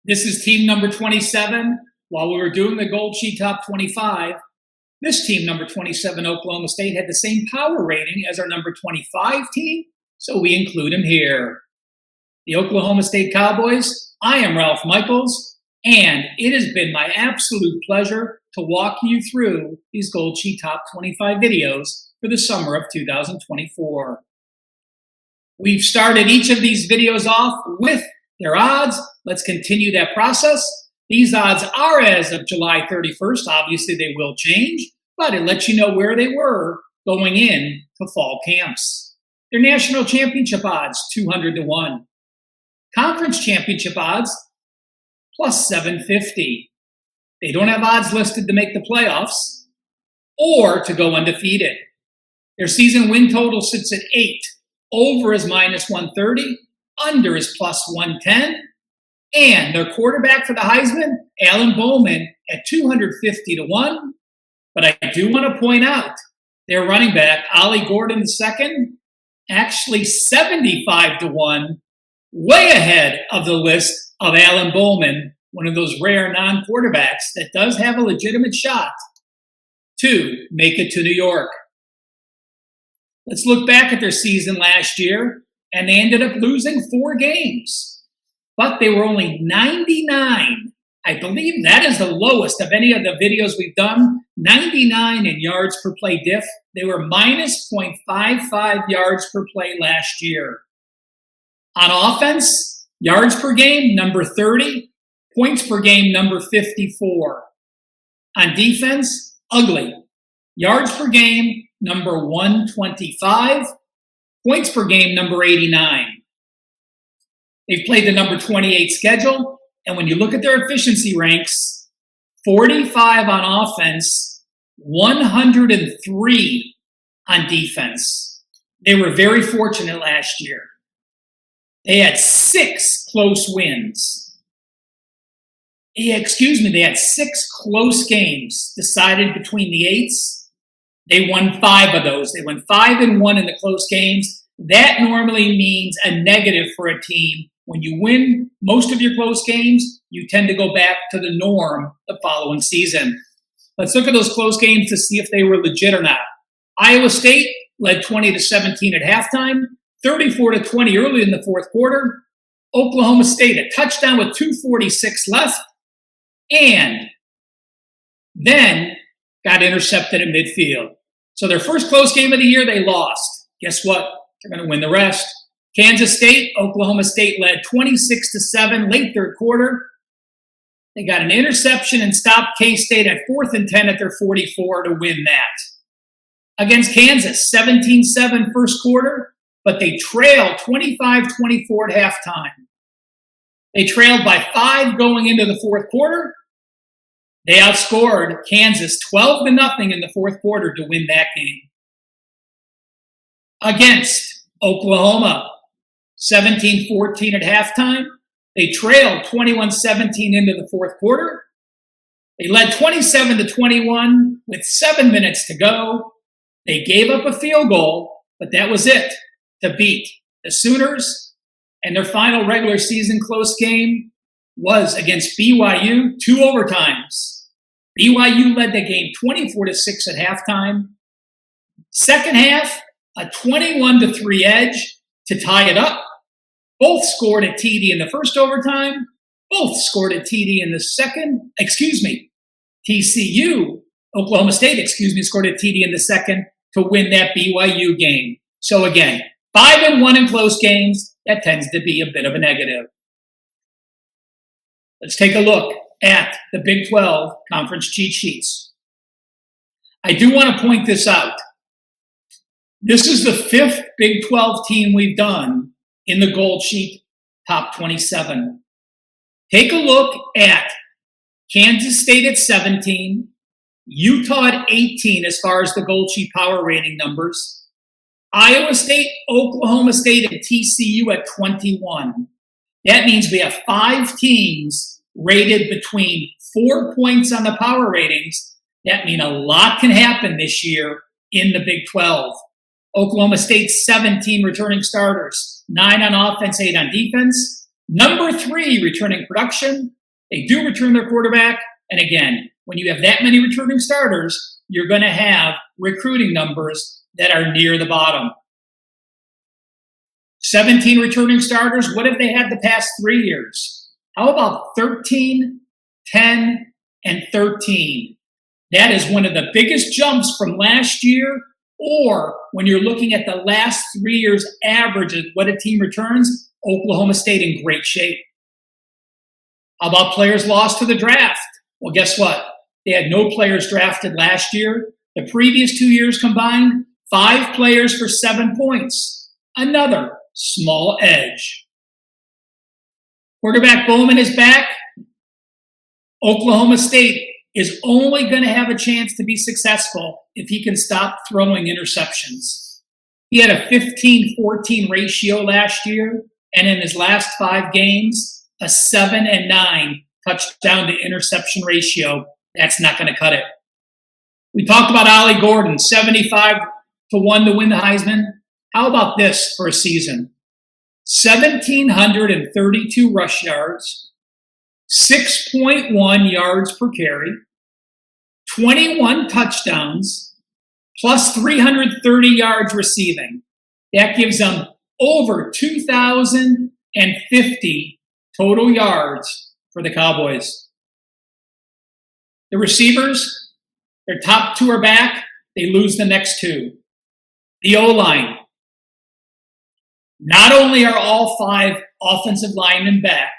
This is team number 27. While we were doing the Gold Sheet Top 25, this team, number 27, Oklahoma State, had the same power rating as our number 25 team, so we include them here. The Oklahoma State Cowboys, I am Ralph Michaels, and it has been my absolute pleasure to walk you through these Gold Sheet Top 25 videos for the summer of 2024. We've started each of these videos off with their odds. Let's continue that process. These odds are as of July 31st. Obviously, they will change, but it lets you know where they were going in to fall camps. Their national championship odds, 200 to 1. Conference championship odds, plus 750. They don't have odds listed to make the playoffs or to go undefeated. Their season win total sits at 8. Over is minus 130. Under is plus 110. And their quarterback for the Heisman, Alan Bowman, at 250 to 1. But I do want to point out their running back, Ollie Gordon II, actually 75 to 1, way ahead of the list of Alan Bowman, one of those rare non-quarterbacks that does have a legitimate shot to make it to New York. Let's look back at their season last year, and they ended up losing 4 games. But they were only 99. I believe that is the lowest of any of the videos we've done. 99 in yards per play diff. They were minus 0.55 yards per play last year. On offense, yards per game, number 30. Points per game, number 54. On defense, ugly. Yards per game, number 125. Points per game, number 89. They've played the number 28 schedule, and when you look at their efficiency ranks, 45 on offense, 103 on defense. They were very fortunate last year. They had 6 close wins. They had 6 close games decided between the 8s. They won 5 of those. They went 5-1 in the close games. That normally means a negative for a team. When you win most of your close games, you tend to go back to the norm the following season. Let's look at those close games to see if they were legit or not. Iowa State led 20-17 at halftime, 34-20 early in the fourth quarter. Oklahoma State, a touchdown with 2:46 left, and then got intercepted at midfield. So their first close game of the year, they lost. Guess what? They're going to win the rest. Kansas State, Oklahoma State led 26-7 late third quarter. They got an interception and stopped K-State at 4th and 10 at their 44 to win that. Against Kansas, 17-7 first quarter, but they trailed 25-24 at halftime. They trailed by 5 going into the fourth quarter. They outscored Kansas 12-0 in the fourth quarter to win that game. Against Oklahoma, 17-14 at halftime. They trailed 21-17 into the fourth quarter. They led 27-21 with 7 minutes to go. They gave up a field goal, but that was it to beat the Sooners. And their final regular season close game was against BYU, 2 overtimes. BYU led the game 24-6 at halftime. Second half, a 21-3 edge to tie it up. Both scored a TD in the first overtime. Both scored a TD in the second. TCU, Oklahoma State, scored a TD in the second to win that BYU game. So again, 5-1 in close games. That tends to be a bit of a negative. Let's take a look at the Big 12 conference cheat sheets. I do want to point this out. This is the 5th Big 12 team we've done in the Gold Sheet Top 27. Take a look at Kansas State at 17, Utah at 18 as far as the Gold Sheet power rating numbers, Iowa State, Oklahoma State, and TCU at 21. That means we have 5 teams rated between 4 points on the power ratings. That means a lot can happen this year in the Big 12. Oklahoma State, 17 returning starters, 9 on offense, 8 on defense. Number 3 returning production, They do return their quarterback. And again, when you have that many returning starters, you're going to have recruiting numbers that are near the bottom. 17 returning starters. What have they had the past 3 years? How about 13, 10, and 13? That is one of the biggest jumps from last year, or when you're looking at the last 3 years average of what a team returns, Oklahoma State in great shape. How about players lost to the draft? Well, guess what? They had no players drafted last year. The previous 2 years combined, 5 players for 7 points. Another small edge. Quarterback Bowman is back. Oklahoma State is only going to have a chance to be successful if he can stop throwing interceptions. He had a 15-14 ratio last year, and in his last 5 games, a 7-9 touchdown to interception ratio. That's not going to cut it. We talked about Ollie Gordon, 75-1 to win the Heisman. How about this for a season? 1,732 rush yards, 6.1 yards per carry, 21 touchdowns, plus 330 yards receiving. That gives them over 2,050 total yards for the Cowboys. The receivers, their top 2 are back. They lose the next 2. The O-line. Not only are all 5 offensive linemen back,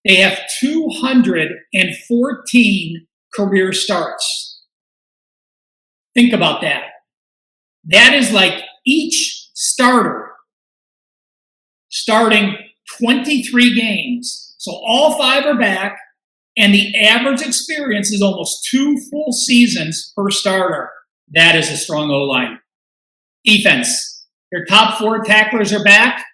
they have 214 career starts. Think about that. That is like each starter starting 23 games. So all 5 are back, and the average experience is almost 2 full seasons per starter. That is a strong O-line. Defense. Their top 4 tacklers are back,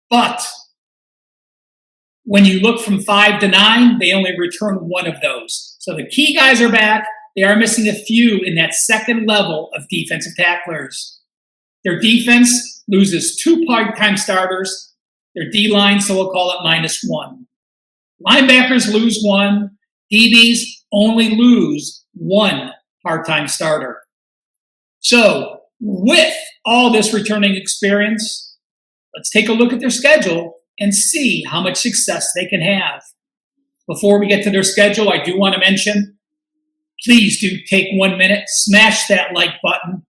but when you look from 5 to 9, they only return 1 of those. So the key guys are back. They are missing a few in that second level of defensive tacklers. Their defense loses 2 part-time starters. Their D-line, so we'll call it -1. Linebackers lose 1. DBs only lose 1 part-time starter. So with all this returning experience, let's take a look at their schedule and see how much success they can have. Before we get to their schedule, I do want to mention, please do take 1 minute, smash that like button.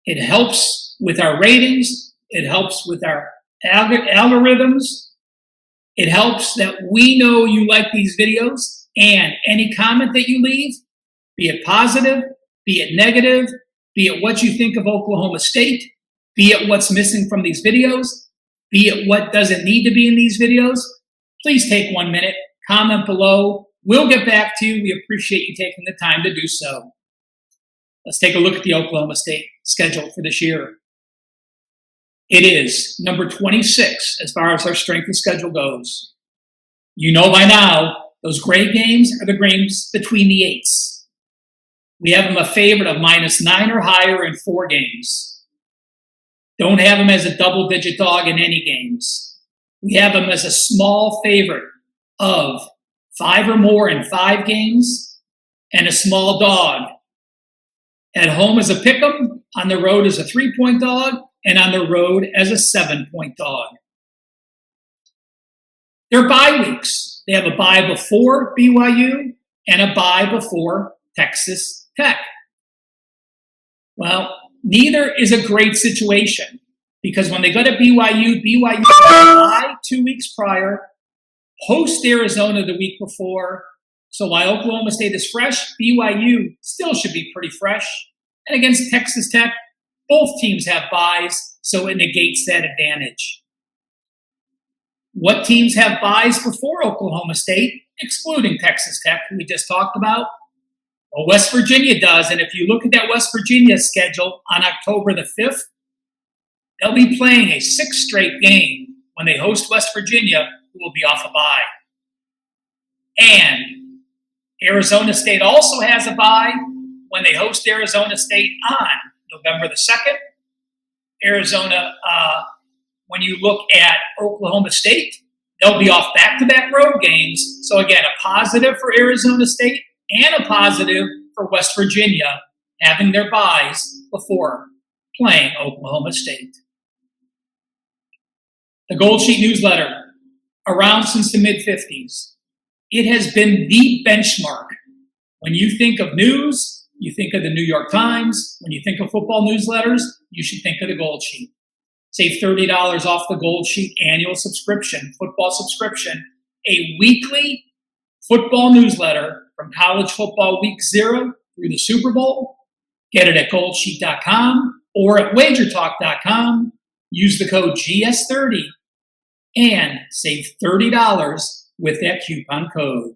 It helps with our ratings. It helps with our algorithms. It helps that we know you like these videos, and any comment that you leave, be it positive, be it negative, be it what you think of Oklahoma State, be it what's missing from these videos, be it what doesn't need to be in these videos, please take 1 minute, comment below. We'll get back to you. We appreciate you taking the time to do so. Let's take a look at the Oklahoma State schedule for this year. It is number 26 as far as our strength of schedule goes. You know by now, those gray games are the games between the 8s. We have them a favorite of -9 or higher in 4 games. Don't have them as a double-digit dog in any games. We have them as a small favorite of 5 or more in 5 games and a small dog. At home as a pick'em, on the road as a 3-point dog, and on the road as a 7-point dog. They're bye weeks. They have a bye before BYU and a bye before Texas Tech. Well, neither is a great situation because when they go to BYU has a bye 2 weeks prior, host Arizona the week before. So while Oklahoma State is fresh, BYU still should be pretty fresh. And against Texas Tech, both teams have byes, so it negates that advantage. What teams have byes before Oklahoma State, excluding Texas Tech, who we just talked about? Well, West Virginia does, and if you look at that West Virginia schedule on October the 5th, they'll be playing a 6th straight game when they host West Virginia, who will be off a bye. And Arizona State also has a bye when they host Arizona State on November the 2nd. Arizona, when you look at Oklahoma State, They'll be off back-to-back road games. So again, a positive for Arizona State and a positive for West Virginia having their byes before playing Oklahoma State. The Gold Sheet newsletter, around since the mid-50s. It has been the benchmark. When you think of news, you think of the New York Times. When you think of football newsletters, you should think of the Gold Sheet. Save $30 off the Gold Sheet annual subscription, football subscription, a weekly football newsletter from college football week 0 through the Super Bowl. Get it at goldsheet.com or at wagertalk.com. Use the code GS30 and save $30 with that coupon code.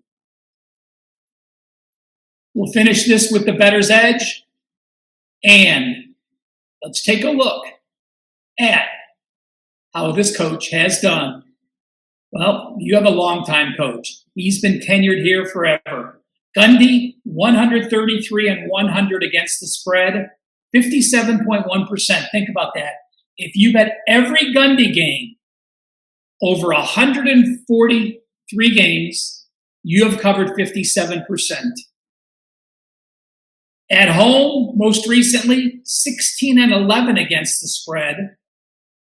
We'll finish this with the bettor's edge, and let's take a look at how this coach has done. Well, you have a longtime coach. He's been tenured here forever. Gundy, 133-100 against the spread, 57.1%. Think about that. If you bet every Gundy game over 143 games, you have covered 57%. At home, most recently, 16-11 against the spread.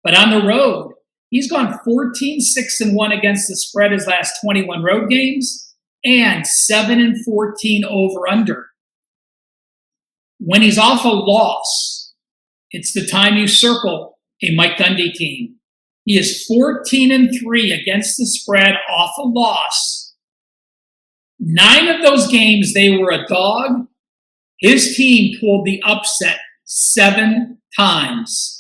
But on the road, he's gone 14-6-1 against the spread his last 21 road games and 7-14 over-under. When he's off a loss, it's the time you circle a Mike Gundy team. He is 14-3 against the spread off a loss. 9 of those games, they were a dog. His team pulled the upset 7 times.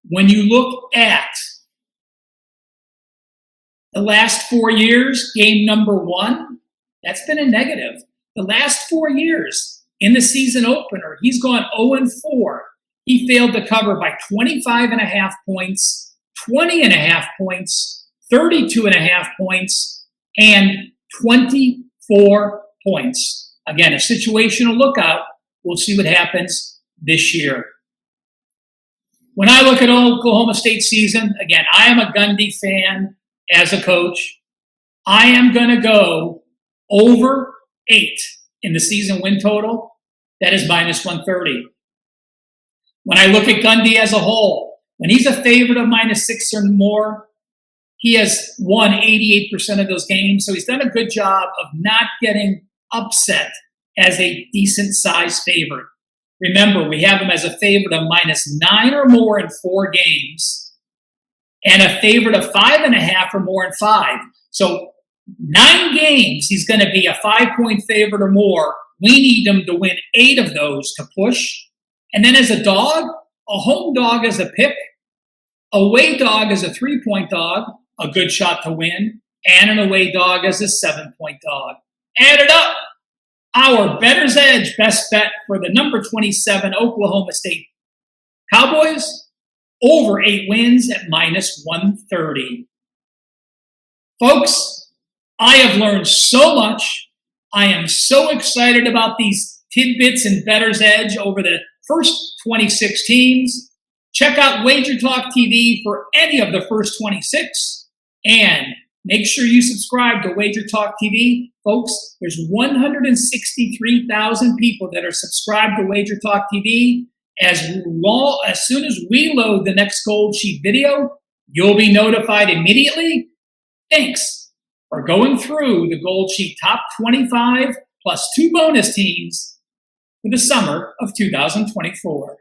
When you look at the last 4 years, game number 1, that's been a negative. The last 4 years in the season opener, he's gone 0-4. He failed to cover by 25.5 points, 20.5 points, 32.5 points, and 24 points. Again, a situational lookout. We'll see what happens this year. When I look at Oklahoma State season, again, I am a Gundy fan as a coach. I am going to go over 8 in the season win total. That is minus 130. When I look at Gundy as a whole, when he's a favorite of minus 6 or more, he has won 88% of those games. So he's done a good job of not getting upset as a decent size favorite. Remember, we have him as a favorite of minus 9 or more in 4 games and a favorite of 5.5 or more in 5. So 9 games, he's going to be a 5-point favorite or more. We need him to win 8 of those to push. And then as a dog, a home dog as a pick, away dog as a 3-point dog, a good shot to win, and an away dog as a 7-point dog. Add it up. Our bettor's edge best bet for the number 27 Oklahoma State Cowboys, over 8 wins at minus 130. Folks, I have learned so much. I am so excited about these tidbits and bettor's edge over the first 26 teams. Check out Wager Talk TV for any of the first 26. And make sure you subscribe to Wager Talk TV. Folks, there's 163,000 people that are subscribed to Wager Talk TV. As soon as we load the next Gold Sheet video, you'll be notified immediately. Thanks for going through the Gold Sheet top 25 plus 2 bonus teams for the summer of 2024.